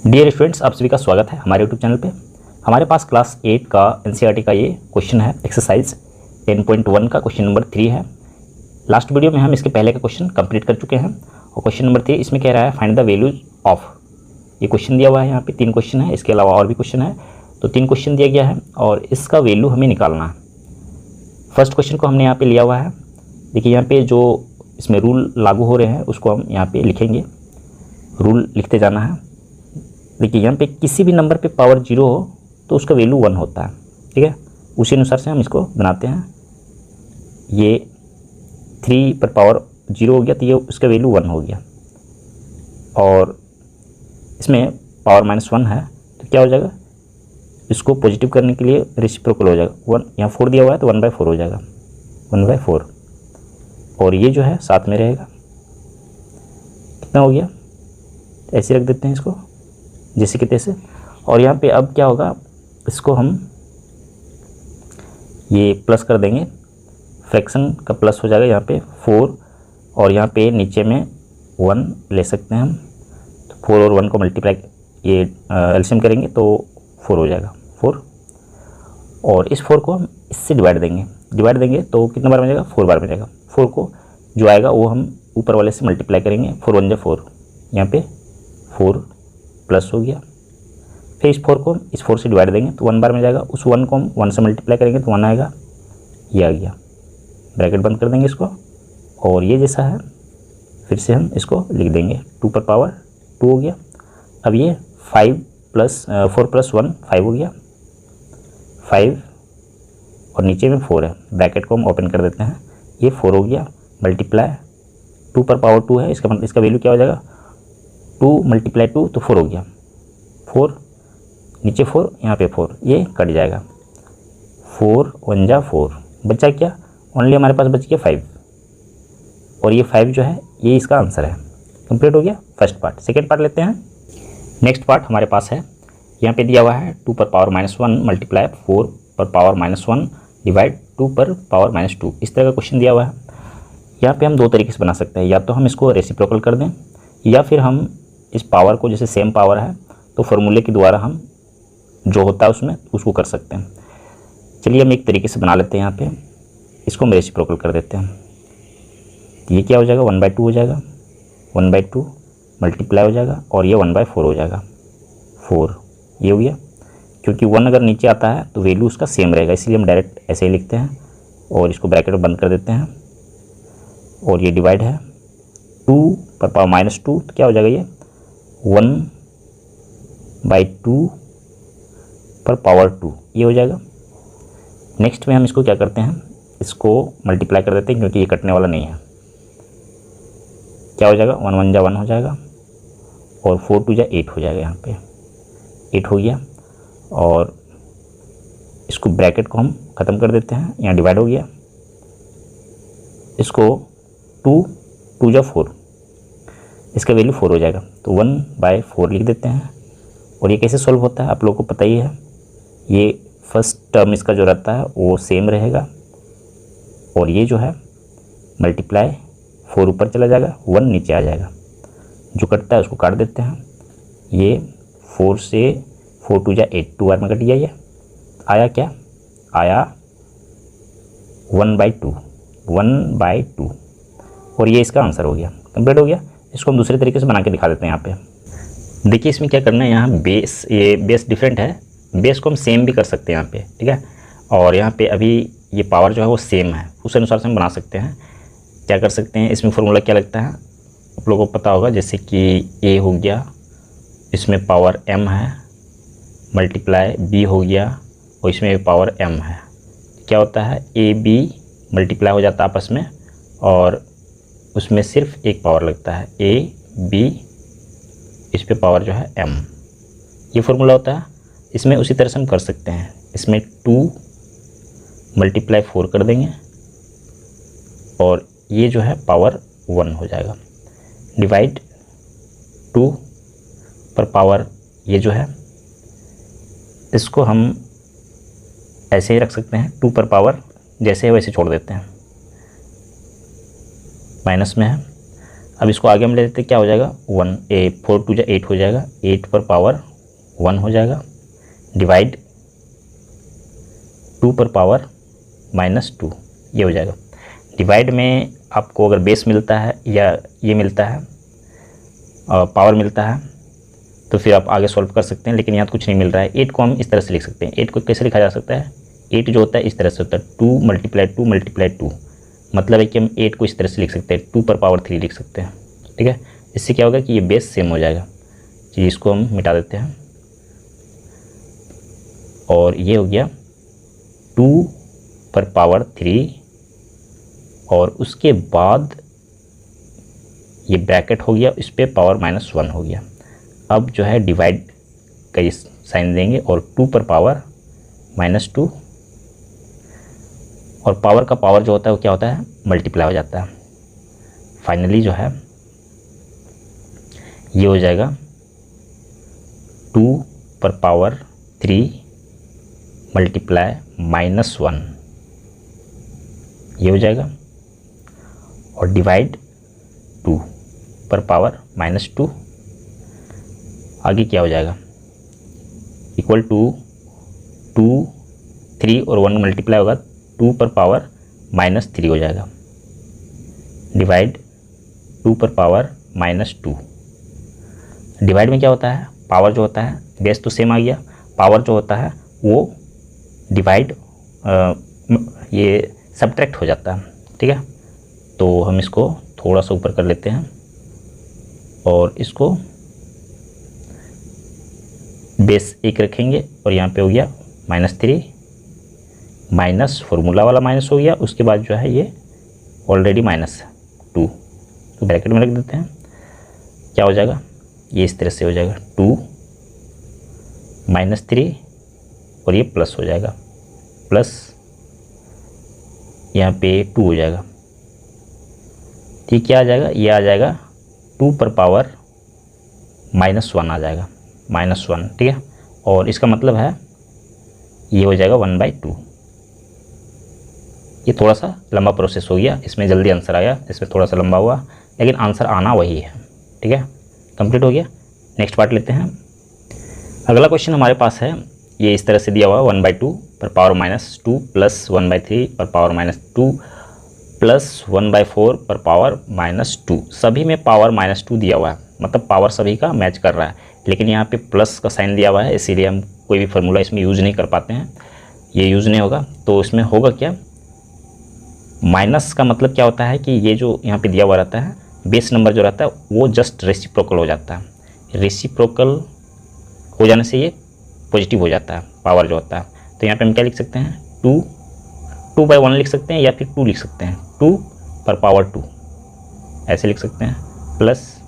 Dear students, आप सभी का स्वागत है हमारे यूट्यूब चैनल पे। हमारे पास क्लास 8 का एनसीईआरटी का ये क्वेश्चन है, एक्सरसाइज 10.1 का क्वेश्चन नंबर 3 है। लास्ट वीडियो में हम इसके पहले का क्वेश्चन कंप्लीट कर चुके हैं और क्वेश्चन नंबर 3 इसमें कह रहा है फाइंड द वैल्यूज ऑफ। ये क्वेश्चन दिया हुआ है, यहाँ पे 3 क्वेश्चन है, इसके अलावा और भी क्वेश्चन है, तो 3 क्वेश्चन दिया गया है और इसका वैल्यू हमें निकालना है। फर्स्ट क्वेश्चन को हमने यहाँ पे लिया हुआ है। देखिए यहाँ पे जो इसमें रूल लागू हो रहे हैं उसको हम यहाँ पे लिखेंगे, रूल लिखते जाना है। देखिए यहाँ पे किसी भी नंबर पे पावर 0 हो तो उसका वैल्यू 1 होता है, ठीक है। उसी अनुसार से हम इसको बनाते हैं। ये 3 पर पावर 0 हो गया तो ये उसका वैल्यू 1 हो गया, और इसमें पावर -1 है तो क्या हो जाएगा, इसको पॉजिटिव करने के लिए रेसिप्रोकल हो जाएगा 1। यहाँ 4 दिया हुआ है तो 1/4 हो जाएगा, 1/4। और ये जो है साथ में रहेगा, कितना हो गया, ऐसे रख देते हैं इसको जैसे कि तैसे। और यहाँ पे अब क्या होगा, इसको हम ये प्लस कर देंगे, फ्रैक्शन का प्लस हो जाएगा यहाँ पे 4, और यहाँ पे नीचे में 1 ले सकते हैं हम। तो 4 और 1 को मल्टीप्लाई ये एलसीएम करेंगे तो 4 हो जाएगा, 4। और इस 4 को हम इससे डिवाइड देंगे तो कितना बार बनेगा, 4 बार बनेगा। 4 को जो आएगा वो हम ऊपर वाले से मल्टीप्लाई करेंगे, 4 1 जा 4, यहाँ पे 4 प्लस हो गया। फिर इस 4 को इस 4 से डिवाइड देंगे तो 1 बार में जाएगा, उस 1 को हम 1 से मल्टीप्लाई करेंगे तो 1 आएगा, ये आ गया। ब्रैकेट बंद कर देंगे इसको, और ये जैसा है फिर से हम इसको लिख देंगे, 2 पर पावर 2 हो गया। अब ये 4 + 1 5 हो गया, 5 और नीचे में 4 है, ब्रैकेट को हम ओपन कर देते हैं, ये 4 हो गया। मल्टीप्लाई 2 पर पावर 2 है, इसका वैल्यू क्या हो जाएगा, 2 × 2 तो 4 हो गया, 4 नीचे 4 यहाँ पे 4, ये कट जाएगा, 4 1 जा 4, बचा क्या, ओनली हमारे पास बच गया 5, और ये 5 जो है ये इसका आंसर है। कंप्लीट हो गया फर्स्ट पार्ट। सेकेंड पार्ट लेते हैं। नेक्स्ट पार्ट हमारे पास है, यहाँ पे दिया हुआ है 2 पर पावर -1 मल्टीप्लाई 4 पर पावर -1 डिवाइड 2 पर पावर -2। इस तरह का क्वेश्चन दिया हुआ है। यहाँ पे हम 2 तरीके से बना सकते हैं, या तो हम इसको रेसिप्रोकल कर दें, या फिर हम इस पावर को, जैसे सेम पावर है तो फॉर्मूले के द्वारा हम जो होता है उसमें उसको कर सकते हैं। चलिए हम एक तरीके से बना लेते हैं, यहाँ पे इसको हम रेसिप्रोकल कर देते हैं। ये क्या हो जाएगा, 1/2 हो जाएगा, 1/2 मल्टीप्लाई हो जाएगा, और ये 1/4 हो जाएगा, 4 ये हो गया। क्योंकि 1 अगर नीचे आता है तो वैल्यू उसका सेम रहेगा, इसलिए हम डायरेक्ट ऐसे ही लिखते हैं और इसको ब्रैकेट में बंद कर देते हैं। और ये डिवाइड है 2 पर पावर -2 तो क्या हो जाएगा, ये 1/2 पर पावर 2 ये हो जाएगा। नेक्स्ट में हम इसको क्या करते हैं, इसको मल्टीप्लाई कर देते हैं, क्योंकि ये कटने वाला नहीं है। क्या हो जाएगा, 1 1 जा 1 हो जाएगा, और 4 2 जा 8 हो जाएगा, यहाँ पे 8 हो गया। और इसको ब्रैकेट को हम ख़त्म कर देते हैं, यहाँ डिवाइड हो गया, इसको 2 2 जा 4, इसका वैल्यू 4 हो जाएगा, तो 1/4 लिख देते हैं। और ये कैसे सॉल्व होता है आप लोगों को पता ही है, ये फर्स्ट टर्म इसका जो रहता है वो सेम रहेगा, और ये जो है मल्टीप्लाई 4 ऊपर चला जाएगा, 1 नीचे आ जाएगा, जो कटता है उसको काट देते हैं। ये 4 से 4 2 जा 8, 2 बार में कट गया, ये आया क्या, आया 1/2, और ये इसका आंसर हो गया। कंप्लीट हो गया। इसको हम दूसरे तरीके से बना के दिखा देते हैं। यहाँ पे देखिए इसमें क्या करना है, यहाँ ये बेस डिफरेंट है, बेस को हम सेम भी कर सकते हैं यहाँ पे, ठीक है। और यहाँ पे अभी ये पावर जो है वो सेम है, उस अनुसार से हम बना सकते हैं। क्या कर सकते हैं, इसमें फॉर्मूला क्या लगता है आप लोगों को पता होगा, जैसे कि a हो गया, इसमें पावर m है, मल्टीप्लाई b हो गया, और इसमें पावर m है। क्या होता है, a b मल्टीप्लाई हो जाता है आपस में, और उसमें सिर्फ एक पावर लगता है, a b, इस पे पावर जो है m, ये फॉर्मूला होता है। इसमें उसी तरह से हम कर सकते हैं, इसमें 2 मल्टीप्लाई 4 कर देंगे, और ये जो है पावर 1 हो जाएगा, डिवाइड 2 पर पावर ये जो है, इसको हम ऐसे ही रख सकते हैं, 2 पर पावर जैसे है वैसे छोड़ देते हैं, माइनस में है। अब इसको आगे हम ले लेते, क्या हो जाएगा 4 2 8 हो जाएगा, 8 पर पावर 1 हो जाएगा, डिवाइड 2 पर पावर -2, ये हो जाएगा। डिवाइड में आपको अगर बेस मिलता है या ये मिलता है पावर मिलता है तो फिर आप आगे सॉल्व कर सकते हैं, लेकिन यहाँ कुछ नहीं मिल रहा है। 8 को हम इस तरह से लिख सकते हैं। 8 को कैसे लिखा जा सकता है, 8 जो होता है इस तरह से होता है, 2 × 2 मतलब है कि हम 8 को इस तरह से लिख सकते हैं, 2 पर पावर 3 लिख सकते हैं। ठीक है, इससे क्या होगा कि ये बेस सेम हो जाएगा। जी, इसको हम मिटा देते हैं और ये हो गया 2 पर पावर 3 और उसके बाद ये ब्रैकेट हो गया, इस पर पावर -1 हो गया। अब जो है डिवाइड का ये साइन देंगे और 2 पर पावर -2 और पावर का पावर जो होता है वो क्या होता है, मल्टीप्लाई हो जाता है। फाइनली जो है ये हो जाएगा 2 पर पावर 3 मल्टीप्लाई -1, ये हो जाएगा, और डिवाइड 2 पर पावर -2, आगे क्या हो जाएगा, इक्वल टू 2 3 और 1 मल्टीप्लाई होगा, 2 पर पावर -3 हो जाएगा, डिवाइड 2 पर पावर -2। डिवाइड में क्या होता है, पावर जो होता है, बेस तो सेम आ गया, पावर जो होता है वो डिवाइड ये सब्ट्रैक्ट हो जाता है। ठीक है, तो हम इसको थोड़ा सा ऊपर कर लेते हैं और इसको बेस 1 रखेंगे और यहाँ पे हो गया -3 माइनस फॉर्मूला वाला माइनस हो गया, उसके बाद जो है ये ऑलरेडी -2, तो ब्रैकेट में रख देते हैं। क्या हो जाएगा, ये इस तरह से हो जाएगा 2 -3 और ये प्लस हो जाएगा, प्लस यहाँ पे 2 हो जाएगा। ठीक, क्या आ जाएगा, ये आ जाएगा 2 पर पावर -1 आ जाएगा, -1। ठीक है, और इसका मतलब है ये हो जाएगा 1/2। ये थोड़ा सा लंबा प्रोसेस हो गया, इसमें जल्दी आंसर आया, इसमें थोड़ा सा लंबा हुआ, लेकिन आंसर आना वही है। ठीक है, कंप्लीट हो गया। नेक्स्ट पार्ट लेते हैं। अगला क्वेश्चन हमारे पास है, ये इस तरह से दिया हुआ 1/2 पर पावर -2 प्लस 1/3 पर पावर -2 प्लस 1/4 पर पावर -2। सभी में पावर -2 दिया हुआ है, मतलब पावर सभी का मैच कर रहा है, लेकिन यहाँ पे प्लस का साइन दिया हुआ है, इसीलिए हम कोई भी फार्मूला इसमें यूज़ नहीं कर पाते हैं, ये यूज़ नहीं होगा। तो इसमें होगा क्या, माइनस का मतलब क्या होता है कि ये जो यहाँ पे दिया हुआ रहता है, बेस नंबर जो रहता है वो जस्ट रेसिप्रोकल हो जाता है। रेसिप्रोकल हो जाने से ये पॉजिटिव हो जाता है पावर जो होता है। तो यहाँ पे हम क्या लिख सकते हैं, 2/1 लिख सकते हैं या फिर 2 लिख सकते हैं, 2 पर पावर 2 ऐसे लिख सकते हैं, प्लस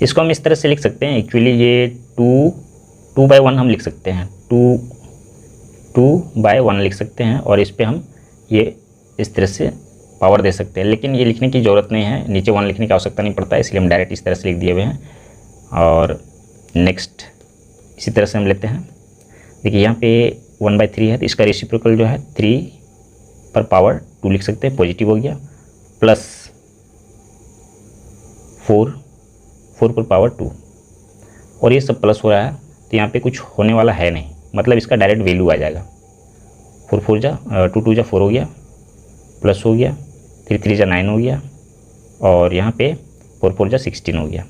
इसको हम इस तरह से लिख सकते हैं। एक्चुअली ये 2/1 हम लिख सकते हैं, 2/1 लिख सकते हैं और इस पर हम ये इस तरह से पावर दे सकते हैं, लेकिन ये लिखने की ज़रूरत नहीं है, नीचे 1 लिखने की आवश्यकता नहीं पड़ता है, इसलिए हम डायरेक्ट इस तरह से लिख दिए हुए हैं। और नेक्स्ट इसी तरह से हम लेते हैं। देखिए यहाँ पे 1/3 है, तो इसका रेसिप्रोकल जो है 3 पर पावर 2 लिख सकते हैं, पॉजिटिव हो गया, प्लस 4 पर पावर 2, और ये सब प्लस हो रहा है, तो यहाँ पे कुछ होने वाला है नहीं, मतलब इसका डायरेक्ट वैल्यू आ जाएगा। 4 4 जा 2 2 जा 4 हो गया, प्लस हो गया, 3 3 जा 9 हो गया, और यहाँ पे 4 4 जा 16 हो गया।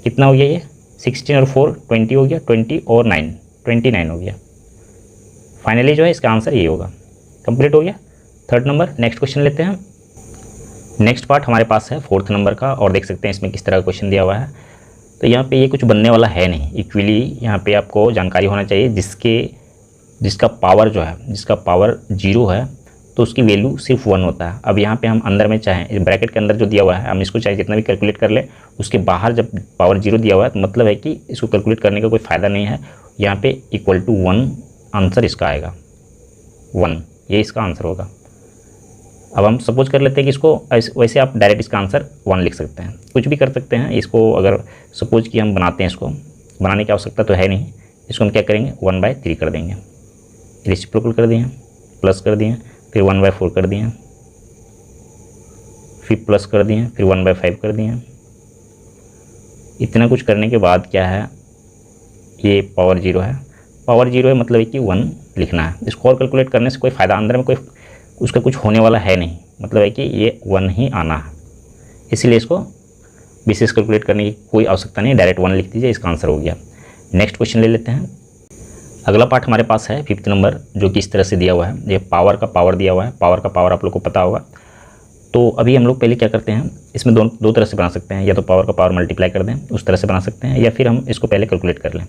कितना हो गया ये, 16 और 4 20 हो गया, 20 और 9 29 हो गया। फाइनली जो है इसका आंसर ये होगा। कंप्लीट हो गया 3rd नंबर। नेक्स्ट क्वेश्चन लेते हैं। नेक्स्ट पार्ट हमारे पास है 4th नंबर का, और देख सकते हैं इसमें किस तरह का क्वेश्चन दिया हुआ है। तो यहाँ पे ये कुछ बनने वाला है नहीं, इक्वली यहाँ पे आपको जानकारी होना चाहिए जिसका पावर जो है, जिसका पावर 0 है तो उसकी वैल्यू सिर्फ 1 होता है। अब यहाँ पे हम अंदर में चाहें, ब्रैकेट के अंदर जो दिया हुआ है, हम इसको चाहे जितना भी कैलकुलेट कर ले, उसके बाहर जब पावर 0 दिया हुआ है तो मतलब है कि इसको कैलकुलेट करने का कोई फ़ायदा नहीं है। यहाँ पे =1 आंसर इसका आएगा, 1, ये इसका आंसर होगा। अब हम सपोज कर लेते हैं कि इसको वैसे आप डायरेक्ट इसका आंसर 1 लिख सकते हैं, कुछ भी कर सकते हैं इसको। अगर सपोज कि हम बनाते हैं, इसको बनाने की आवश्यकता तो है नहीं, इसको हम क्या करेंगे 1/3 कर देंगे, रेसिप्रोकल कर दिए, प्लस कर दिए, फिर 1/4 कर दिए, फिर प्लस कर दिए, फिर 1/5 कर दिए। इतना कुछ करने के बाद क्या है, ये पावर 0 है। पावर 0 है मतलब है कि 1 लिखना है। इसको और कैलकुलेट करने से कोई फ़ायदा, अंदर में कोई उसका कुछ होने वाला है नहीं, मतलब है कि ये 1 ही आना है। इसीलिए इसको विशेष कैलकुलेट करने की कोई आवश्यकता नहीं, डायरेक्ट 1 लिख दीजिए, इसका आंसर हो गया। नेक्स्ट क्वेश्चन ले लेते हैं। अगला पार्ट हमारे पास है 5th नंबर, जो कि इस तरह से दिया हुआ है। ये पावर का पावर दिया हुआ है, पावर का पावर आप लोग को पता होगा। तो अभी हम लोग पहले क्या करते हैं, इसमें दो तरह से बना सकते हैं, या तो पावर का पावर मल्टीप्लाई कर दें, उस तरह से बना सकते हैं, या फिर हम इसको पहले कैलकुलेट कर लें।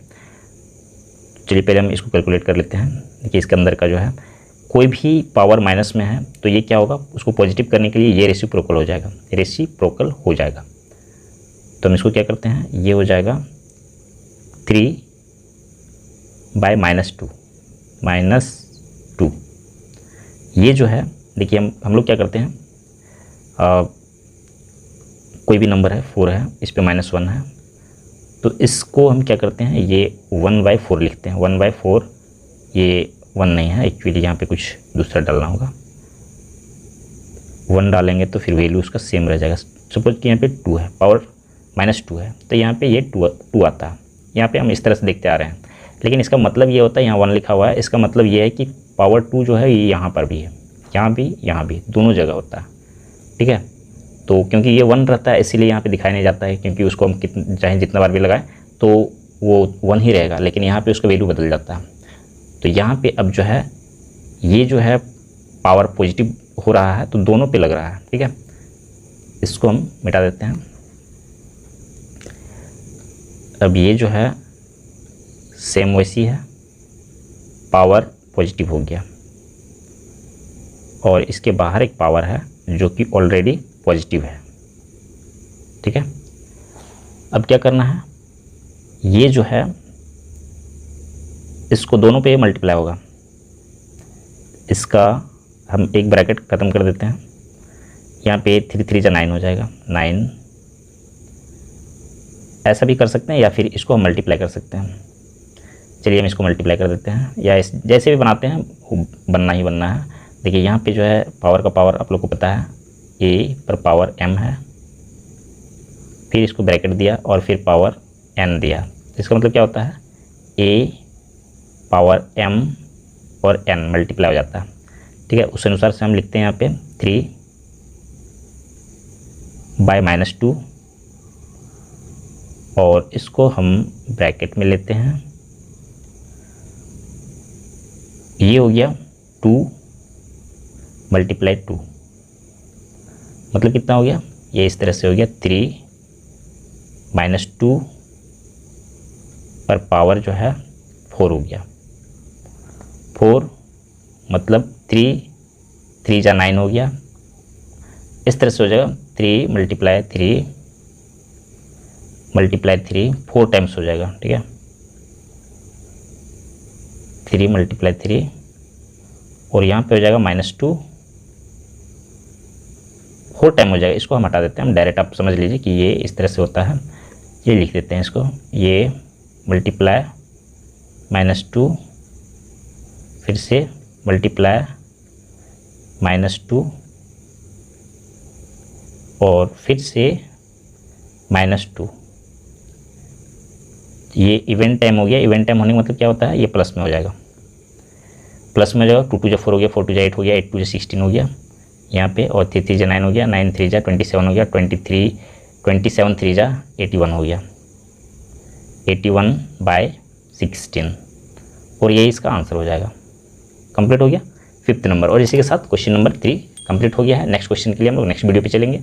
चलिए पहले हम इसको कैलकुलेट कर लेते हैं। देखिए इसके अंदर का जो है, कोई भी पावर माइनस में है तो ये क्या होगा, उसको पॉजिटिव करने के लिए ये रेसिप्रोकल हो जाएगा, रेसिप्रोकल हो जाएगा। तो हम इसको क्या करते हैं, ये हो जाएगा 3/-2 -2। ये जो है देखिए, हम लोग क्या करते हैं, कोई भी नंबर है 4 है, इस पे -1 है, तो इसको हम क्या करते हैं, ये 1/4 लिखते हैं। 1/4 ये 1 नहीं है एक्चुअली, यहाँ पे कुछ दूसरा डालना होगा। 1 डालेंगे तो फिर वैल्यू उसका सेम रह जाएगा। सपोज कि यहाँ पे 2 है, पावर -2 है, तो यहाँ पे ये 2 आता है। यहाँ पे हम इस तरह से देखते आ रहे हैं, लेकिन इसका मतलब ये होता है, यहाँ 1 लिखा हुआ है, इसका मतलब ये है कि पावर 2 जो है ये यहाँ पर भी है, यहाँ भी दोनों जगह होता है। ठीक है, तो क्योंकि ये 1 रहता है इसीलिए यहाँ पे दिखाया नहीं जाता है, क्योंकि उसको हम चाहे जितना बार भी लगाएं तो वो 1 ही रहेगा, लेकिन यहाँ पे उसका वैल्यू बदल जाता है। तो यहाँ पे अब जो है, ये जो है पावर पॉजिटिव हो रहा है, तो दोनों पे लग रहा है। ठीक है, इसको हम मिटा देते हैं। अब ये जो है सेम वैसी है, पावर पॉजिटिव हो गया, और इसके बाहर एक पावर है जो कि ऑलरेडी पॉजिटिव है। ठीक है, अब क्या करना है, ये जो है इसको दोनों पे मल्टीप्लाई होगा। इसका हम एक ब्रैकेट ख़त्म कर देते हैं, यहाँ पे 3 3 जा 9 हो जाएगा, 9। ऐसा भी कर सकते हैं, या फिर इसको हम मल्टीप्लाई कर सकते हैं। चलिए हम इसको मल्टीप्लाई कर देते हैं, या जैसे भी बनाते हैं बनना ही बनना है। देखिए यहाँ पे जो है पावर का पावर आप लोग को पता है, a पर पावर m है, फिर इसको ब्रैकेट दिया और फिर पावर n दिया। इसका मतलब क्या होता है, a पावर m और n मल्टीप्लाई हो जाता है। ठीक है, उस अनुसार से हम लिखते हैं यहाँ पे 3/-2, और इसको हम ब्रैकेट में लेते हैं। ये हो गया 2 × 2, मतलब कितना हो गया, ये इस तरह से हो गया 3/-2 पर पावर जो है 4 हो गया। 4 मतलब 3 3 जा 9 हो गया, इस तरह से हो जाएगा 3 × 3 4 टाइम्स हो जाएगा। ठीक है, 3 × 3, और यहाँ पे हो जाएगा -2, 4 टाइम हो जाएगा। इसको हम हटा देते हैं, हम डायरेक्ट आप समझ लीजिए कि ये इस तरह से होता है। ये लिख देते हैं इसको, ये मल्टीप्लाई -2, फिर से मल्टीप्लाई -2, और फिर से -2। ये इवेंट टाइम हो गया। इवेंट टाइम होने का मतलब क्या होता है, ये प्लस में हो जाएगा, प्लस में हो जाएगा। 2 2 जा 4 हो गया, 4 2 जा 8 हो गया, 8 2 जा 16 हो गया यहाँ पे, और 3 3 जा 9 हो गया, 9 3 जा 27 हो गया, 27 3 जा 81 हो गया, 81/16, और ये इसका आंसर हो जाएगा। कंप्लीट हो गया 5th नंबर, और इसी के साथ क्वेश्चन नंबर 3 कंप्लीट हो गया है। नेक्स्ट क्वेश्चन के लिए हम लोग नेक्स्ट वीडियो पे चलेंगे।